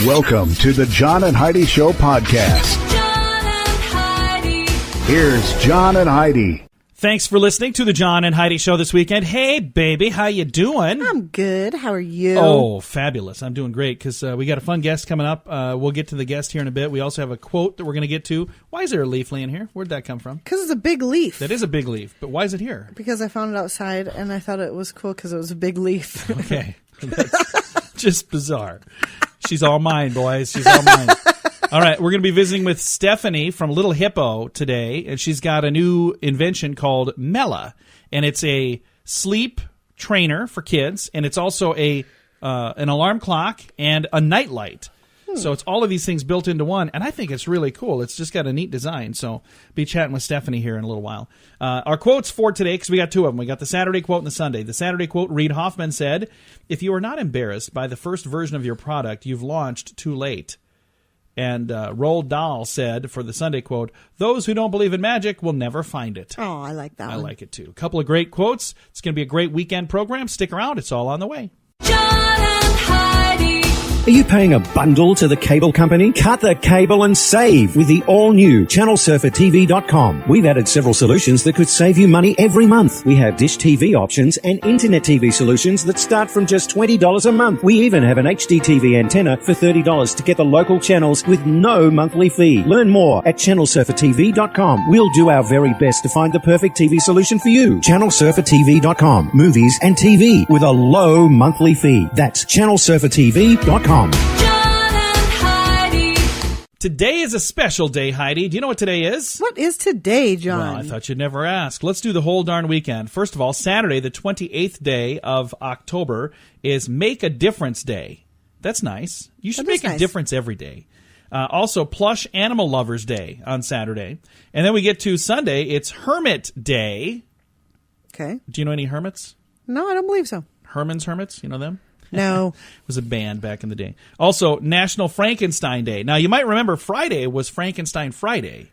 Welcome to the John and Heidi Show podcast. John and Heidi. Here's John and Heidi. Thanks for listening to the John and Heidi Show this weekend. Hey, baby, how you doing? I'm good. How are you? Oh, fabulous. I'm doing great because we got a fun guest coming up. We'll get to the guest here in a bit. We also have a quote that we're going to get to. Why is there a leaf laying here? Where'd that come from? Because it's a big leaf. That is a big leaf, but why is it here? Because I found it outside, and I thought it was cool because it was a big leaf. Okay. That's just bizarre. She's all mine, boys. She's all mine. All right, we're going to be visiting with Stephanie from Little Hippo today, and she's got a new invention called MELLA, and it's a sleep trainer for kids, and it's also an alarm clock and a nightlight. So it's all of these things built into one, and I think it's really cool. It's just got a neat design, so be chatting with Stephanie here in a little while. Our quotes for today, because we got two of them. We got the Saturday quote and the Sunday. The Saturday quote, Reid Hoffman said, "If you are not embarrassed by the first version of your product, you've launched too late." And Roald Dahl said, for the Sunday quote, "Those who don't believe in magic will never find it." Oh, I like that I one. like it, too. A couple of great quotes. It's going to be a great weekend program. Stick around. It's all on the way. John and Heidi. Are you paying a bundle to the cable company? Cut the cable and save with the all-new ChannelSurferTV.com. We've added several solutions that could save you money every month. We have Dish TV options and Internet TV solutions that start from just $20 a month. We even have an HD TV antenna for $30 to get the local channels with no monthly fee. Learn more at ChannelSurferTV.com. We'll do our very best to find the perfect TV solution for you. ChannelSurferTV.com. Movies and TV with a low monthly fee. That's ChannelSurferTV.com. John and Heidi. Today is a special day, Heidi. Do you know what today is? What is today, John? Well, I thought you'd never ask. Let's do the whole darn weekend. First of all, Saturday, the 28th day of October, is Make a Difference Day. That's nice. You should make a difference every day. Also, Plush Animal Lovers Day on Saturday. And then we get to Sunday, it's Hermit Day. Okay. Do you know any hermits? No, I don't believe so. Herman's Hermits? You know them? No. It was a band back in the day. Also, National Frankenstein Day. Now, you might remember Friday was Frankenstein Friday.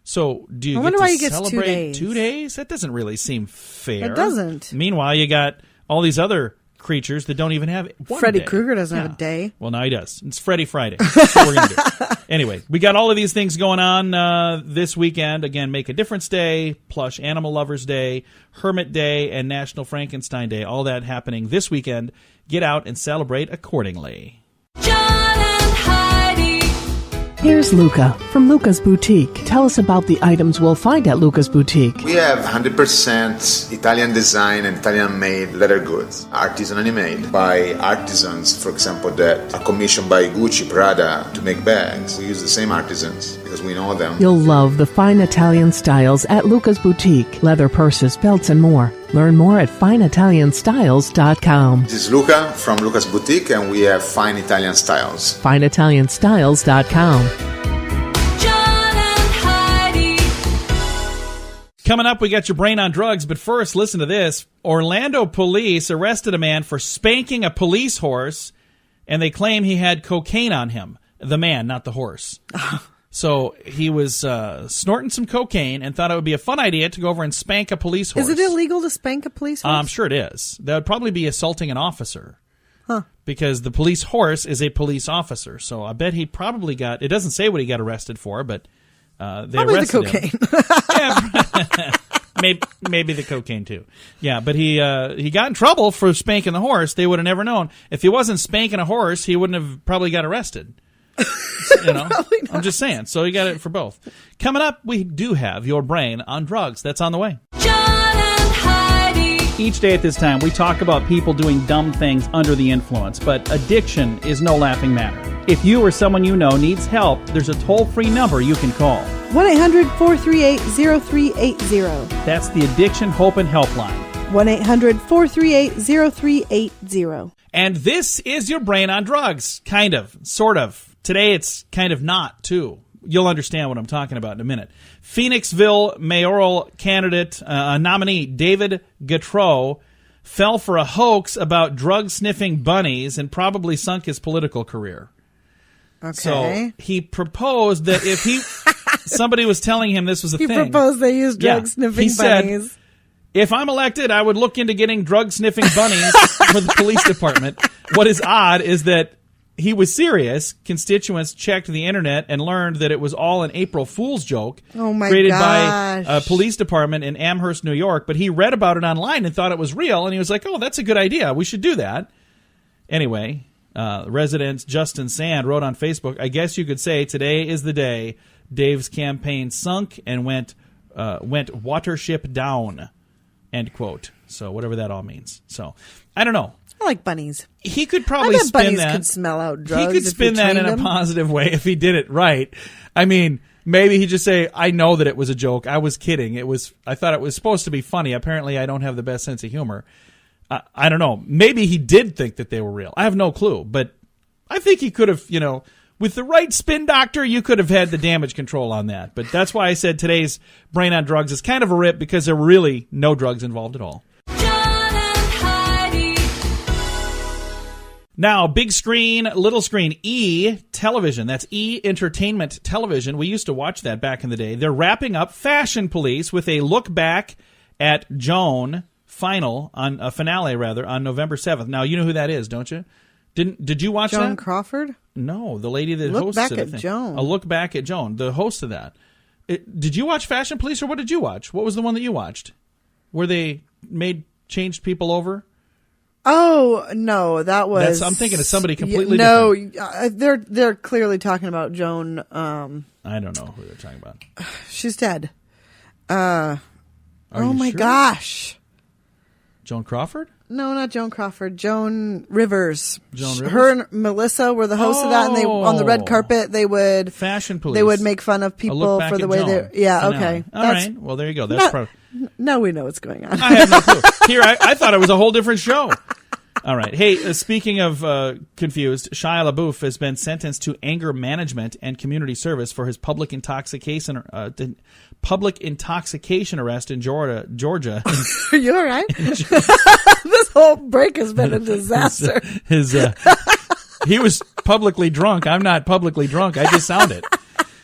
So, do you get to celebrate 2 days? That doesn't really seem fair. It doesn't. Meanwhile, you got all these other creatures that don't even have one Freddy day. Krueger doesn't have a day. Well, now he does. It's Freddy Friday. That's what we're going to do. Anyway, we got all of these things going on this weekend. Again, Make a Difference Day, Plush Animal Lovers Day, Hermit Day, and National Frankenstein Day. All that happening this weekend. Get out and celebrate accordingly. John and Heidi. Here's Luca from Luca's Boutique. Tell us about the items we'll find at Luca's Boutique. We have 100% Italian design and Italian-made leather goods, artisanally made by artisans, for example, that are commissioned by Gucci, Prada to make bags. We use the same artisans because we know them. You'll love the fine Italian styles at Luca's Boutique. Leather purses, belts, and more. Learn more at fineitalianstyles.com. This is Luca from Luca's Boutique, and we have fine Italian styles. fineitalianstyles.com. John and Heidi. Coming up, we got your brain on drugs, but first, listen to this. Orlando police arrested a man for spanking a police horse, and they claim he had cocaine on him. The man, not the horse. So he was snorting some cocaine and thought it would be a fun idea to go over and spank a police horse. Is it illegal to spank a police horse? I'm sure it is. That would probably be assaulting an officer. Huh. Because the police horse is a police officer. So I bet he probably got, it doesn't say what he got arrested for, but they probably arrested the him. cocaine. Maybe the cocaine too. Yeah, but he got in trouble for spanking the horse. They would have never known. If he wasn't spanking a horse, he wouldn't have probably got arrested. You know, I'm just saying. So you got it for both. Coming up, we do have your brain on drugs. That's on the way. John and Heidi. Each day at this time, we talk about people doing dumb things under the influence, but addiction is no laughing matter. If you or someone you know needs help, there's a toll-free number you can call. 1-800-438-0380. That's the Addiction Hope and Helpline. 1-800-438-0380. And this is your brain on drugs. Kind of. Sort of. Today it's kind of not, too. You'll understand what I'm talking about in a minute. Phoenixville mayoral candidate, nominee David Gautreaux fell for a hoax about drug-sniffing bunnies and probably sunk his political career. Okay. So he proposed that if somebody was telling him this was a thing. He proposed they use drug-sniffing bunnies. Said, if I'm elected, I would look into getting drug-sniffing bunnies for the police department. What is odd is that he was serious, constituents checked the internet and learned that it was all an April Fool's joke Oh my created gosh. by a police department in Amherst, New York. But he read about it online and thought it was real, and he was like, oh, that's a good idea. We should do that. Anyway, resident Justin Sand wrote on Facebook, I guess you could say today is the day Dave's campaign sunk and went watership down, end quote. So whatever that all means. So I don't know. I like bunnies. He could I probably bet spin bunnies that. could smell out drugs. He could if spin you that in trained a them. positive way if he did it right. I mean, maybe he'd just say, I know that it was a joke. I was kidding. I thought it was supposed to be funny. Apparently, I don't have the best sense of humor. I don't know. Maybe he did think that they were real. I have no clue. But I think he could have, with the right spin doctor, you could have had the damage control on that. But that's why I said today's Brain on Drugs is kind of a rip because there were really no drugs involved at all. John and Heidi. Now, big screen, little screen, E! Television. That's E! Entertainment Television. We used to watch that back in the day. They're wrapping up Fashion Police with a look back at Joan finale, on November 7th. Now, you know who that is, don't you? Did you watch Joan that? Crawford? No, the lady that Look hosted back it. at Joan. A look back at Joan, the host of that. Did you watch Fashion Police, or what did you watch? What was the one that you watched? Where they changed people over? Oh no, that was. I'm thinking of somebody completely different. No, they're clearly talking about Joan. I don't know who they're talking about. She's dead. Are Oh you my sure? gosh. Joan Crawford? No, not Joan Crawford. Joan Rivers. Joan Rivers? Her and Melissa were the hosts of that, and they on the red carpet they would Fashion Police. they would make fun of A people look back for the at way Joan. they. Yeah, Finale. okay. All right. Well, there you go. That's Not- probably. Now we know what's going on. I have no clue. Here, I thought it was a whole different show. All right. Hey, speaking of confused, Shia LaBeouf has been sentenced to anger management and community service for his public intoxication arrest in Georgia. Are you all right? This whole break has been a disaster. He was publicly drunk. I'm not publicly drunk. I just sound it.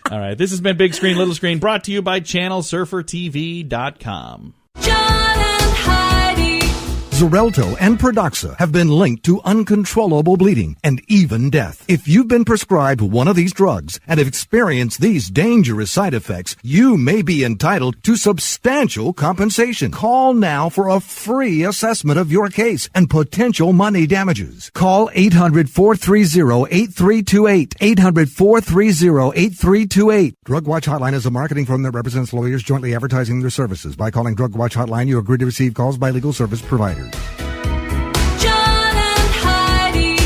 All right. This has been Big Screen, Little Screen, brought to you by ChannelSurferTV.com. John and Heidi. Xarelto and Pradaxa have been linked to uncontrollable bleeding and even death. If you've been prescribed one of these drugs and have experienced these dangerous side effects, you may be entitled to substantial compensation. Call now for a free assessment of your case and potential money damages. Call 800-430-8328. 800-430-8328. Drug Watch Hotline is a marketing firm that represents lawyers jointly advertising their services. By calling Drug Watch Hotline, you agree to receive calls by legal service providers. John and Heidi.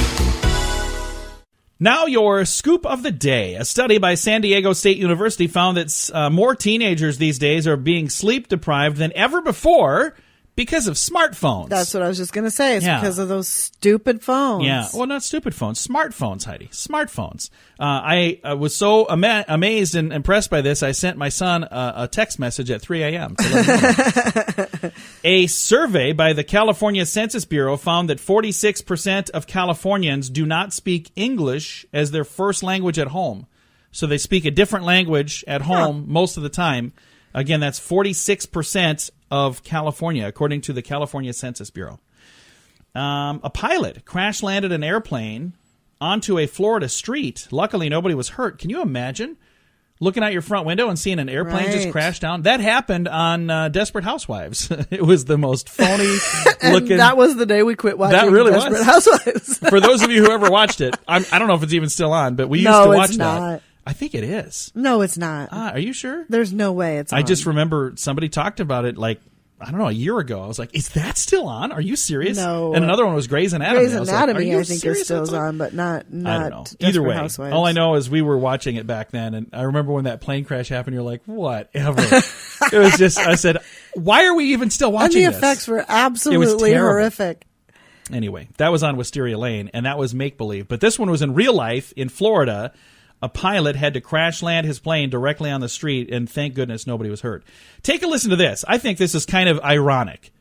Now your scoop of the day. A study by San Diego State University found that more teenagers these days are being sleep deprived than ever before because of smartphones. That's what I was just going to say. It's Yeah. because of those stupid phones. Yeah, well, not stupid phones, smartphones, Heidi, smartphones. I was so amazed and impressed by this, I sent my son a text message at 3 a.m. to let him know. A survey by the California Census Bureau found that 46% of Californians do not speak English as their first language at home. So they speak a different language at home most of the time. Again, that's 46% of California, according to the California Census Bureau. A pilot crash-landed an airplane onto a Florida street. Luckily, nobody was hurt. Can you imagine looking out your front window and seeing an airplane just Right. crash down? That happened on Desperate Housewives. It was the most phony And looking. that was the day we quit watching That really Desperate was. Housewives. For those of you who ever watched it, I don't know if it's even still on, but we used No, to it's watch not. that. I think it is. No, it's not. Are you sure? There's no way it's on. I just remember somebody talked about it like, I don't know, a year ago. I was like, is that still on? Are you serious? No. And another one was Grey's Anatomy. Grey's I was like, are Anatomy, you I think, serious? is still That's on, but not I don't know. Desperate Either way, Housewives. all I know is we were watching it back then, and I remember when that plane crash happened, you're like, whatever. It was just, I said, why are we even still And watching the this? effects were absolutely terrible. horrific. Anyway, that was on Wisteria Lane, and that was make-believe. But this one was in real life in Florida. A pilot had to crash land his plane directly on the street, and thank goodness nobody was hurt. Take a listen to this. I think this is kind of ironic.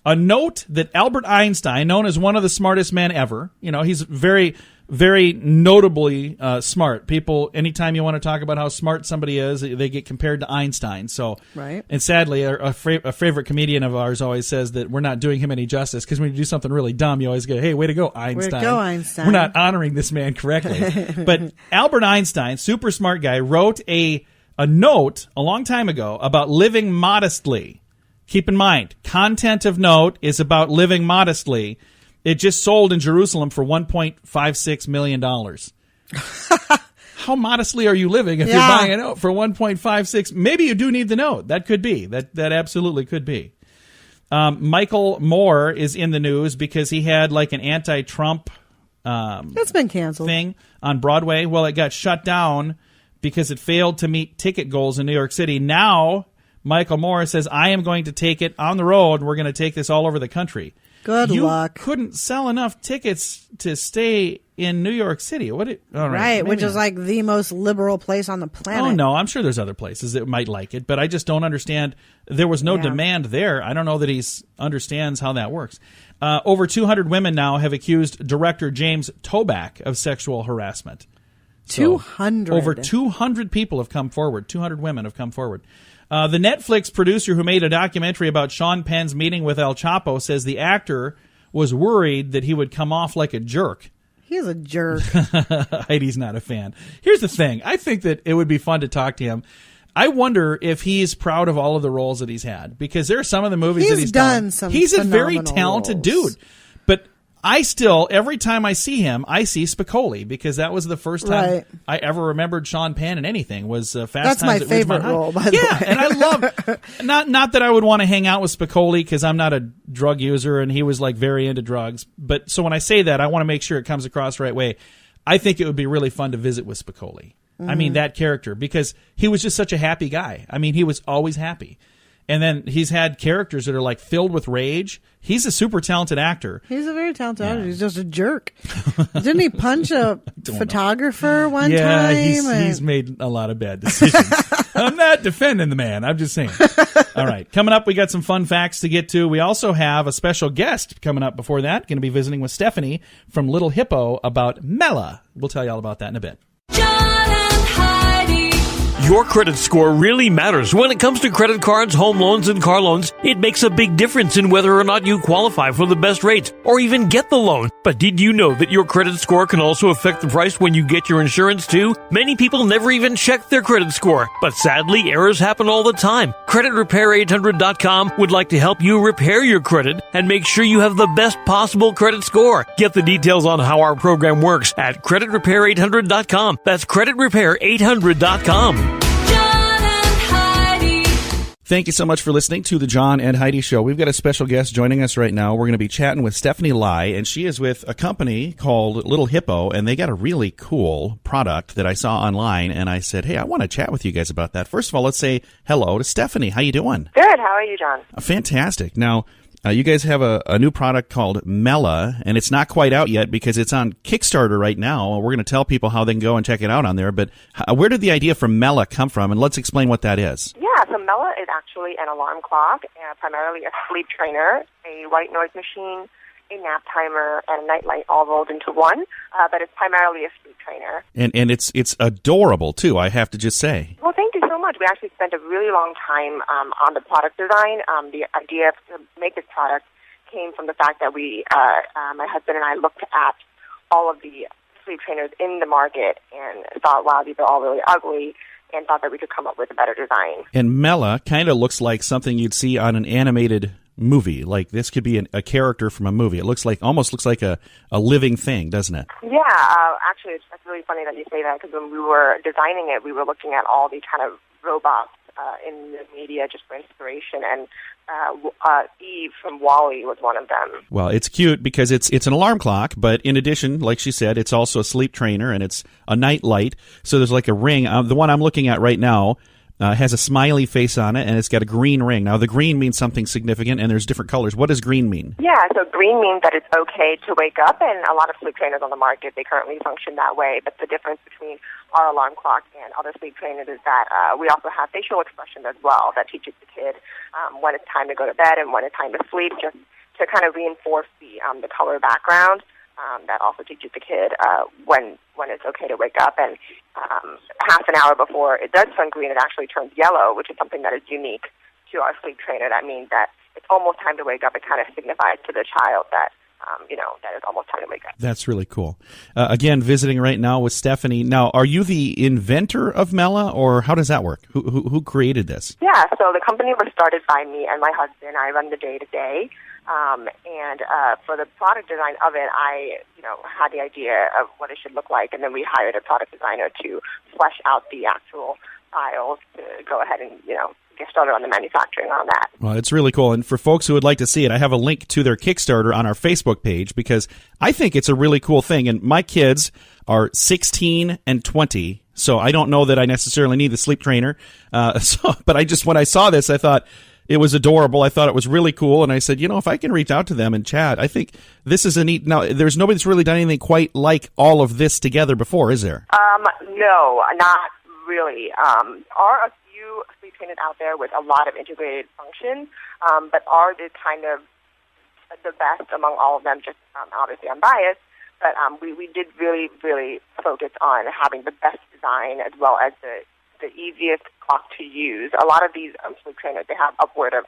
A note that Albert Einstein, known as one of the smartest men ever, he's very very notably smart. People, anytime you want to talk about how smart somebody is, they get compared to Einstein. So, Right. And sadly, a favorite comedian of ours always says that we're not doing him any justice, because when you do something really dumb, you always go, hey, way to go, Einstein. Way to go, Einstein. We're not honoring this man correctly. But Albert Einstein, super smart guy, wrote a note a long time ago about living modestly. Keep in mind, content of note is about living modestly. It just sold in Jerusalem for $1.56 million. How modestly are you living if you're buying a note for $1.56? Maybe you do need the note. That could be. That absolutely could be. Michael Moore is in the news because he had like an anti-Trump That's been canceled. thing on Broadway. Well, it got shut down because it failed to meet ticket goals in New York City. Now, Michael Moore says, I am going to take it on the road, and we're going to take this all over the country. Good luck. You couldn't sell enough tickets to stay in New York City. All Right, which is like the most liberal place on the planet. Oh, no, I'm sure there's other places that might like it, but I just don't understand. There was no demand there. I don't know that he understands how that works. Over 200 women now have accused director James Toback of sexual harassment. 200. Over 200 people have come forward. 200 women have come forward. The Netflix producer who made a documentary about Sean Penn's meeting with El Chapo says the actor was worried that he would come off like a jerk. He's a jerk. Heidi's not a fan. Here's the thing. I think that it would be fun to talk to him. I wonder if he's proud of all of the roles that he's had, because there are some of the movies that he's done. He's a very talented dude. But I still, every time I see him, I see Spicoli, because that was the first time I ever remembered Sean Penn in anything, was Fast That's Times my at favorite Ridgemont High. role, by the way. And I love, not that I would want to hang out with Spicoli, because I'm not a drug user, and he was like very into drugs. But so when I say that, I want to make sure it comes across the right way. I think it would be really fun to visit with Spicoli. I mean, that character, because he was just such a happy guy. I mean, he was always happy. And then he's had characters that are like filled with rage. He's a super talented actor. He's a very talented actor. He's just a jerk. Didn't he punch a photographer one time? Yeah, he's made a lot of bad decisions. I'm not defending the man. I'm just saying. All right. Coming up, we got some fun facts to get to. We also have a special guest coming up before that. Going to be visiting with Stephanie from Little Hippo about Mella. We'll tell you all about that in a bit. John and Heidi. Your credit score really matters when it comes to credit cards, home loans, and car loans. It makes a big difference in whether or not you qualify for the best rates or even get the loan. But did you know that your credit score can also affect the price when you get your insurance too? Many people never even check their credit score, but sadly, errors happen all the time. CreditRepair800.com would like to help you repair your credit and make sure you have the best possible credit score. Get the details on how our program works at CreditRepair800.com. That's CreditRepair800.com. Thank you so much for listening to the John and Heidi Show. We've got a special guest joining us right now. We're going to be chatting with Stephanie Lai, and she is with a company called Little Hippo, and they got a really cool product that I saw online, and I said, hey, I want to chat with you guys about that. First of all, let's say hello to Stephanie. How you doing? Good. How are you, John? Fantastic. Now, you guys have a new product called Mella, and it's not quite out yet because it's on Kickstarter right now. We're going to tell people how they can go and check it out on there. But where did the idea for Mella come from? And let's explain what that is. Yeah, so Mella is actually an alarm clock, primarily a sleep trainer, a white noise machine, a nap timer, and a nightlight all rolled into one. But it's primarily a sleep trainer. And it's adorable, too, I have to just say. Well, thank you so much. We actually spent a really long time on the product design. The idea to make this product came from the fact that my husband and I looked at all of the sleep trainers in the market and thought, wow, these are all really ugly, and thought that we could come up with a better design. And Mella kind of looks like something you'd see on an animated movie. Like this could be a character from a movie. It almost looks like a living thing, doesn't it? Yeah, actually, it's really funny that you say that, because when we were designing it, we were looking at all the kind of robots in the media just for inspiration, and Eve from WALL-E was one of them. Well, it's cute because it's an alarm clock, but in addition, like she said, it's also a sleep trainer, and it's a night light. So there's like a ring. The one I'm looking at right now has a smiley face on it, and it's got a green ring. Now, the green means something significant, and there's different colors. What does green mean? Yeah, so green means that it's okay to wake up, and a lot of sleep trainers on the market, they currently function that way. But the difference between our alarm clock and other sleep trainers is that we also have facial expression as well that teaches the kid when it's time to go to bed and when it's time to sleep, just to kind of reinforce the color background. that also teaches the kid when it's okay to wake up. And half an hour before it does turn green, it actually turns yellow, which is something that is unique to our sleep trainer. That means that it's almost time to wake up. It kind of signifies to the child that that it's almost time to wake up. That's really cool. Again, visiting right now with Stephanie. Now, are you the inventor of Mella, or how does that work? Who created this? Yeah, so the company was started by me and my husband. I run the day-to-day. And for the product design of it, I had the idea of what it should look like, and then we hired a product designer to flesh out the actual files to go ahead and, get started on the manufacturing on that. Well, it's really cool. And for folks who would like to see it, I have a link to their Kickstarter on our Facebook page because I think it's a really cool thing. And my kids are 16 and 20, so I don't know that I necessarily need the sleep trainer. But when I saw this, I thought it was adorable. I thought it was really cool. And I said, if I can reach out to them and chat, I think this is a neat. Now, there's nobody that's really done anything quite like all of this together before, is there? No, not really. Are a few sleep trainers out there with a lot of integrated functions, but are the kind of the best among all of them. Just obviously I'm biased, but we did really, really focus on having the best design as well as the easiest clock to use. A lot of these sleep trainers, they have upward of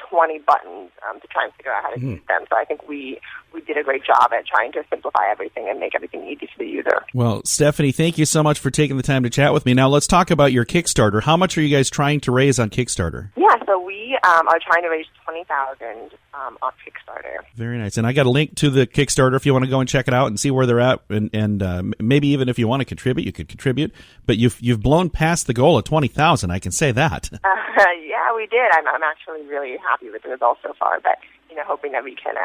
20 buttons to try and figure out how to use them. So I think we did a great job at trying to simplify everything and make everything easy for the user. Well, Stephanie, thank you so much for taking the time to chat with me. Now let's talk about your Kickstarter. How much are you guys trying to raise on Kickstarter? Yeah, so we are trying to raise $20,000 on Kickstarter. Very nice. And I got a link to the Kickstarter if you want to go and check it out and see where they're at. And maybe even if you want to contribute, you could contribute. But you've blown past the goal of $20,000. I can say that. Yeah, we did. I'm actually really happy with the results so far. But hoping that we can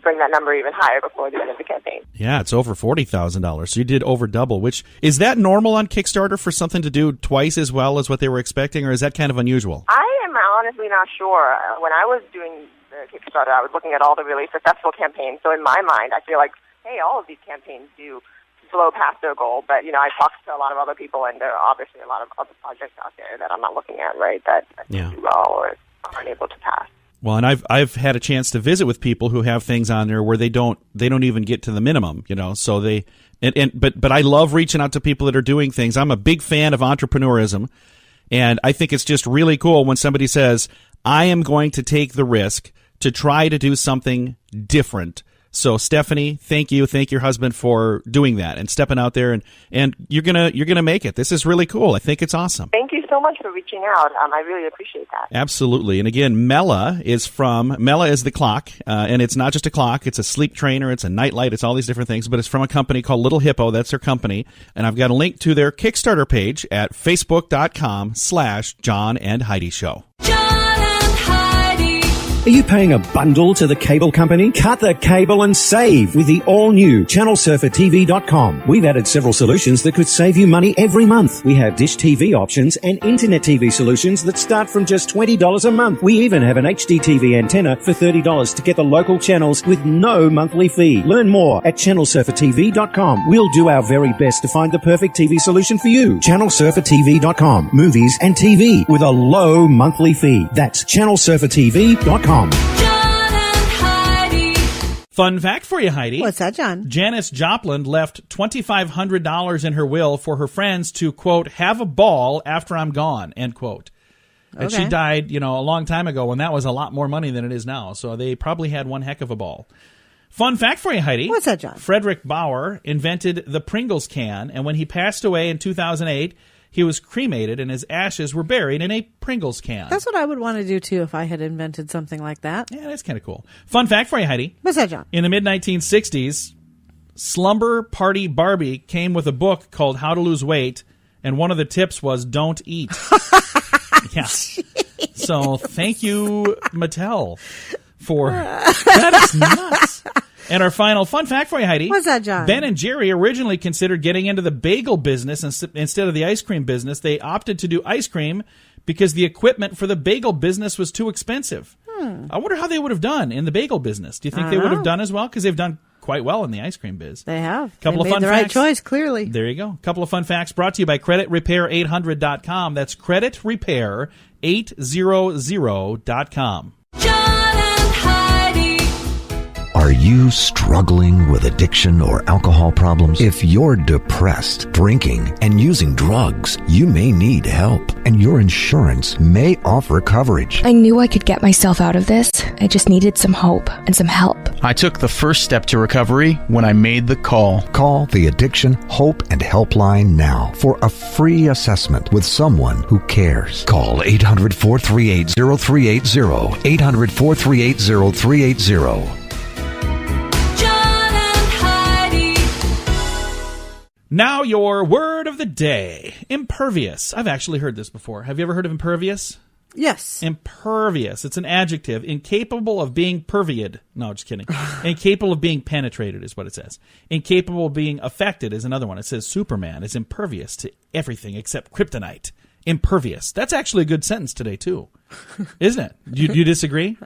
bring that number even higher before the end of the campaign. Yeah, it's over $40,000. So you did over double. Which is that normal on Kickstarter for something to do twice as well as what they were expecting, or is that kind of unusual? I am honestly not sure. When I was doing the Kickstarter, I was looking at all the really successful campaigns. So in my mind, I feel like, hey, all of these campaigns do blow past their goal. But I talked to a lot of other people, and there are obviously a lot of other projects out there that I'm not looking at, right? That do well or aren't able to pass. Well, and I've had a chance to visit with people who have things on there where they don't even get to the minimum, so they but I love reaching out to people that are doing things. I'm a big fan of entrepreneurism, and I think it's just really cool when somebody says, I am going to take the risk to try to do something different. So Stephanie, thank you. Thank your husband for doing that and stepping out there, and you're gonna make it. This is really cool. I think it's awesome. Thank you so much for reaching out. I really appreciate that. Absolutely. And again, Mella is the clock, and it's not just a clock. It's a sleep trainer. It's a nightlight. It's all these different things, but it's from a company called Little Hippo. That's their company. And I've got a link to their Kickstarter page at facebook.com/John and Heidi Show. Are you paying a bundle to the cable company? Cut the cable and save with the all-new ChannelSurferTV.com. We've added several solutions that could save you money every month. We have dish TV options and internet TV solutions that start from just $20 a month. We even have an HD TV antenna for $30 to get the local channels with no monthly fee. Learn more at ChannelSurferTV.com. We'll do our very best to find the perfect TV solution for you. ChannelSurferTV.com. Movies and TV with a low monthly fee. That's ChannelSurferTV.com. John and Heidi. Fun fact for you, Heidi. What's that, John? Janis Joplin left $2,500 in her will for her friends to, quote, have a ball after I'm gone, end quote. And she died, a long time ago when that was a lot more money than it is now. So they probably had one heck of a ball. Fun fact for you, Heidi. What's that, John? Frederick Bauer invented the Pringles can, and when he passed away in 2008, he was cremated and his ashes were buried in a Pringles can. That's what I would want to do, too, if I had invented something like that. Yeah, that's kind of cool. Fun fact for you, Heidi. What's that, John? In the mid-1960s, Slumber Party Barbie came with a book called How to Lose Weight, and one of the tips was don't eat. Yeah. So thank you, Mattel, for that is nuts. And our final fun fact for you, Heidi. What's that, John? Ben and Jerry originally considered getting into the bagel business instead of the ice cream business. They opted to do ice cream because the equipment for the bagel business was too expensive. I wonder how they would have done in the bagel business. Do you think they would have done as well? Because they've done quite well in the ice cream biz. They have. Couple they of made fun the facts. right choice, clearly. There you go. Couple of fun facts brought to you by CreditRepair800.com. That's CreditRepair800.com. John and Heidi. Are you struggling with addiction or alcohol problems? If you're depressed, drinking, and using drugs, you may need help, and your insurance may offer coverage. I knew I could get myself out of this. I just needed some hope and some help. I took the first step to recovery when I made the call. Call the Addiction Hope and Helpline now for a free assessment with someone who cares. Call 800-438-0380, 800-438-0380. Now your word of the day. Impervious. I've actually heard this before. Have you ever heard of impervious? Yes. Impervious. It's an adjective. Incapable of being perviated. No, just kidding. Incapable of being penetrated is what it says. Incapable of being affected is another one. It says Superman is impervious to everything except kryptonite. Impervious. That's actually a good sentence today, too. Isn't it? Do you disagree?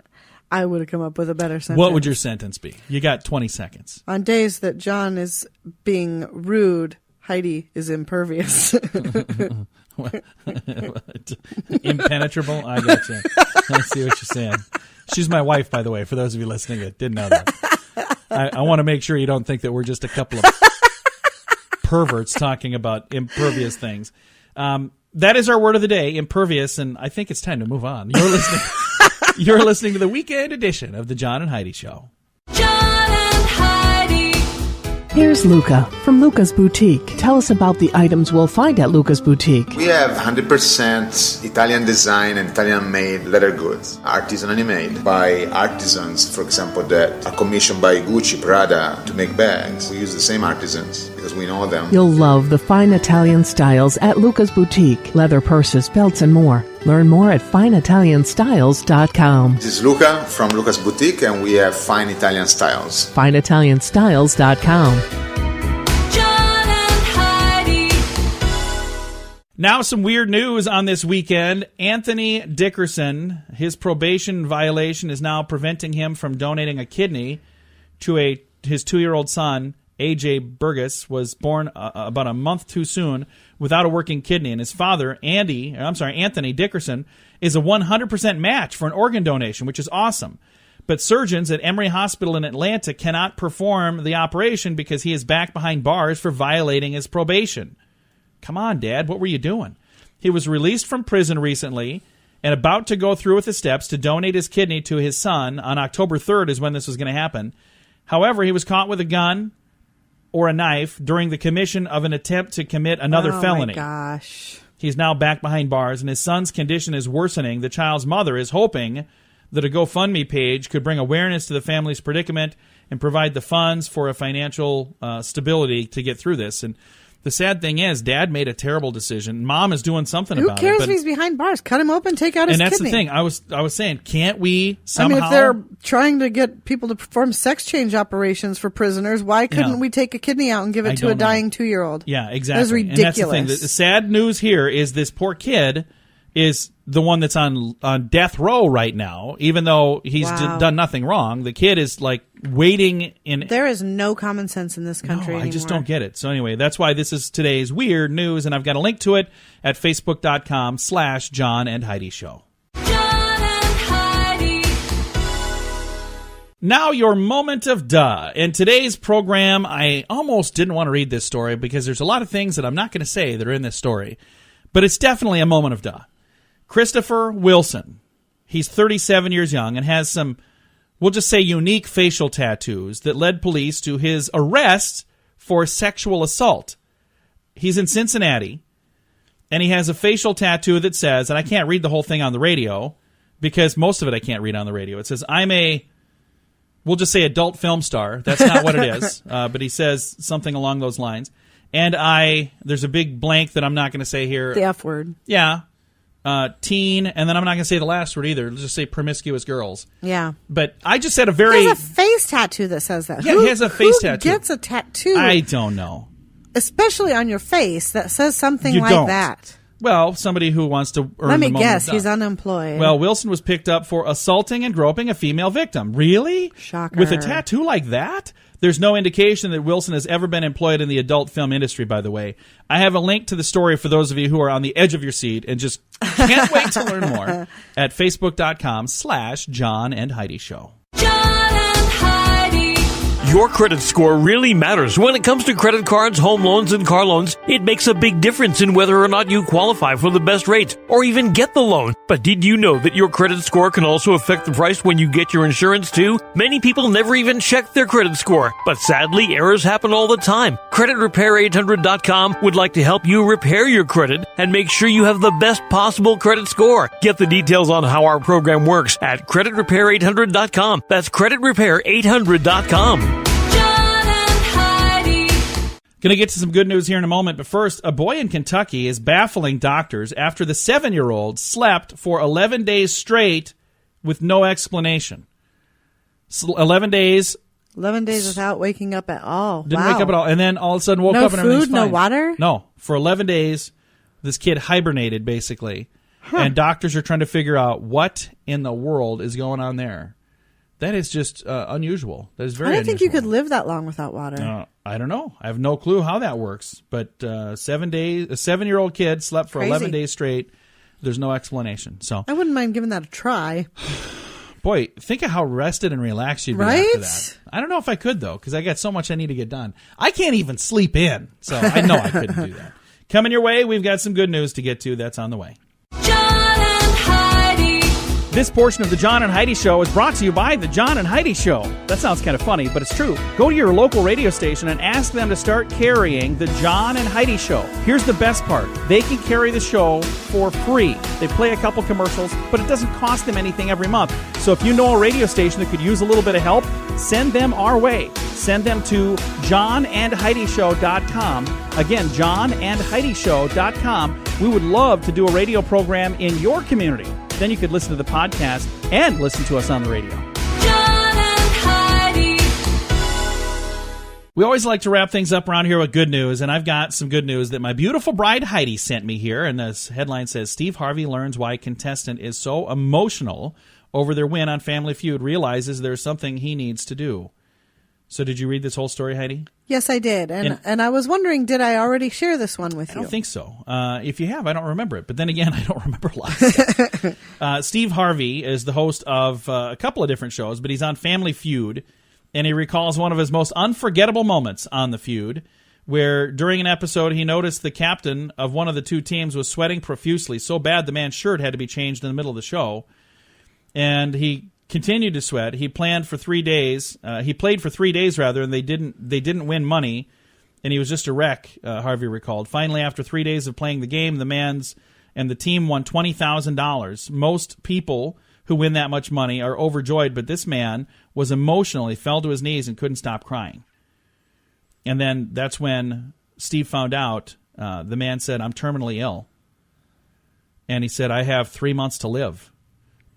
I would have come up with a better sentence. What would your sentence be? You got 20 seconds. On days that John is being rude, Heidi is impervious. Impenetrable? I got you. I see what you're saying. She's my wife, by the way, for those of you listening that didn't know that. I want to make sure you don't think that we're just a couple of perverts talking about impervious things. That is our word of the day, impervious, and I think it's time to move on. You're listening to the weekend edition of the John and Heidi Show. John and Heidi. Here's Luca from Luca's Boutique. Tell us about the items we'll find at Luca's Boutique. We have 100% Italian design and Italian made leather goods, artisanally made by artisans, for example, that are commissioned by Gucci, Prada to make bags. We use the same artisans because we know them. You'll love the fine Italian styles at Luca's Boutique. Leather purses, belts, and more. Learn more at fineitalianstyles.com. This is Luca from Luca's Boutique, and we have fine Italian styles. fineitalianstyles.com. John and Heidi. Now some weird news on this weekend. Anthony Dickerson, his probation violation is now preventing him from donating a kidney to his 2-year-old son. AJ Burgess was born about a month too soon without a working kidney, and his father, Anthony Dickerson, is a 100% match for an organ donation, which is awesome. But surgeons at Emory Hospital in Atlanta cannot perform the operation because he is back behind bars for violating his probation. Come on, Dad, what were you doing? He was released from prison recently and about to go through with the steps to donate his kidney to his son. On October 3rd is when this was going to happen. However, he was caught with a gun or a knife during the commission of an attempt to commit another felony. Oh, my gosh. He's now back behind bars, and his son's condition is worsening. The child's mother is hoping that a GoFundMe page could bring awareness to the family's predicament and provide the funds for a financial stability to get through this. And the sad thing is, Dad made a terrible decision. Mom is doing something about it. Who cares if he's behind bars? Cut him open, take out his kidney. And that's the thing. I was saying, can't we somehow... if they're trying to get people to perform sex change operations for prisoners, why couldn't we take a kidney out and give it to a dying 2-year-old? Yeah, exactly. That's ridiculous. And that's the thing. The sad news here is this poor kid is the one that's on death row right now, even though he's done nothing wrong. The kid is like waiting in... There is no common sense in this country anymore. I just don't get it. So anyway, that's why this is today's weird news, and I've got a link to it at facebook.com/John and Heidi Show. John and Heidi. Now your moment of duh. In today's program, I almost didn't want to read this story because there's a lot of things that I'm not going to say that are in this story, but it's definitely a moment of duh. Christopher Wilson, he's 37 years young and has some, we'll just say, unique facial tattoos that led police to his arrest for sexual assault. He's in Cincinnati, and he has a facial tattoo that says, and I can't read the whole thing on the radio because most of it I can't read on the radio. It says, I'm a, we'll just say adult film star. That's not what it is, but he says something along those lines. And there's a big blank that I'm not going to say here. The F word. Yeah. Teen, and then I'm not going to say the last word either. Let's just say promiscuous girls. Yeah. But I just said a very... He has a face tattoo that says that. Yeah, he has a face tattoo. Who gets a tattoo? I don't know. Especially on your face that says something You like don't. that. Well, somebody who wants to earn Let me the moment guess, of he's duh. unemployed. Well, Wilson was picked up for assaulting and groping a female victim. Really? Shocker. With a tattoo like that? There's no indication that Wilson has ever been employed in the adult film industry, by the way. I have a link to the story for those of you who are on the edge of your seat and just can't wait to learn more at facebook.com/John and Heidi Show. John and Heidi. Your credit score really matters when it comes to credit cards, home loans, and car loans. It makes a big difference in whether or not you qualify for the best rates or even get the loan. But did you know that your credit score can also affect the price when you get your insurance too? Many people never even check their credit score, but sadly, errors happen all the time. CreditRepair800.com would like to help you repair your credit and make sure you have the best possible credit score. Get the details on how our program works at CreditRepair800.com. That's CreditRepair800.com. Going to get to some good news here in a moment, but first, a boy in Kentucky is baffling doctors after the 7-year-old slept for 11 days straight with no explanation. 11 days. 11 days without waking up at all. Didn't wake up at all. And then all of a sudden woke up and everything's fine. No food, no water? No. For 11 days, this kid hibernated, basically. Huh. And doctors are trying to figure out what in the world is going on there. That is just unusual. That is very unusual. I don't think you could live that long without water. I don't know. I have no clue how that works. But 7 days, a 7-year-old kid slept for 11 days straight. There's no explanation. So I wouldn't mind giving that a try. Boy, think of how rested and relaxed you'd be after that. I don't know if I could, though, because I got so much I need to get done. I can't even sleep in, so I know I couldn't do that. Coming your way, we've got some good news to get to. That's on the way. This portion of the John and Heidi Show is brought to you by the John and Heidi Show. That sounds kind of funny, but it's true. Go to your local radio station and ask them to start carrying the John and Heidi Show. Here's the best part. They can carry the show for free. They play a couple commercials, but it doesn't cost them anything every month. So if you know a radio station that could use a little bit of help, send them our way. Send them to johnandheidishow.com. Again, johnandheidishow.com. We would love to do a radio program in your community. Then you could listen to the podcast and listen to us on the radio. John and Heidi. We always like to wrap things up around here with good news, and I've got some good news that my beautiful bride Heidi sent me here. And this headline says, Steve Harvey learns why contestant is so emotional over their win on Family Feud, realizes there's something he needs to do. So did you read this whole story, Heidi? Yes, I did. And I was wondering, did I already share this one with you? I don't think so. If you have, I don't remember it. But then again, I don't remember a lot of stuff. Steve Harvey is the host of a couple of different shows, but he's on Family Feud, and he recalls one of his most unforgettable moments on the feud, where during an episode he noticed the captain of one of the two teams was sweating profusely, so bad the man's shirt had to be changed in the middle of the show. And he continued to sweat. He planned for 3 days. He played for 3 days, rather, and they didn't win money, and he was just a wreck, Harvey recalled. Finally, after 3 days of playing the game, the man's and the team won $20,000. Most people who win that much money are overjoyed, but this man was emotional. He fell to his knees and couldn't stop crying. And then that's when Steve found out. The man said, I'm terminally ill. And he said, I have 3 months to live.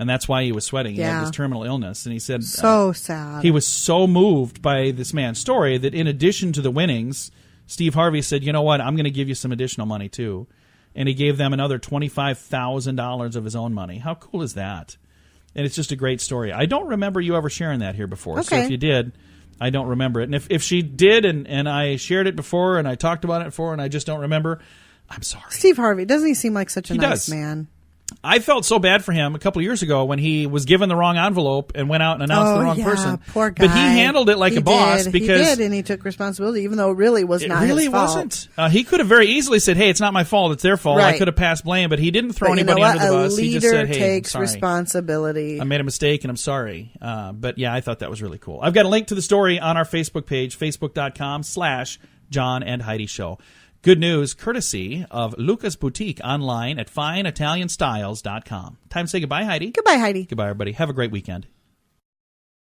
And that's why he was sweating. He had this terminal illness. And he said... So sad. He was so moved by this man's story that in addition to the winnings, Steve Harvey said, you know what, I'm going to give you some additional money too. And he gave them another $25,000 of his own money. How cool is that? And it's just a great story. I don't remember you ever sharing that here before. Okay. So if you did, I don't remember it. And if she did and I shared it before and I talked about it before and I just don't remember, I'm sorry. Steve Harvey, doesn't he seem like such a nice man? I felt so bad for him a couple of years ago when he was given the wrong envelope and went out and announced the wrong person. Poor guy. But he handled it like a boss because he did, and he took responsibility, even though it really was not his fault. It really wasn't. He could have very easily said, "Hey, it's not my fault; it's their fault." Right. I could have passed blame, but he didn't throw anybody under the bus. He just said, "Hey, takes I'm sorry. responsibility. I made a mistake, and I'm sorry." But yeah, I thought that was really cool. I've got a link to the story on our Facebook page, facebook.com/John and Heidi Show. Good news, courtesy of Luca's Boutique online at fineitalianstyles.com. Time to say goodbye, Heidi. Goodbye, Heidi. Goodbye, everybody. Have a great weekend.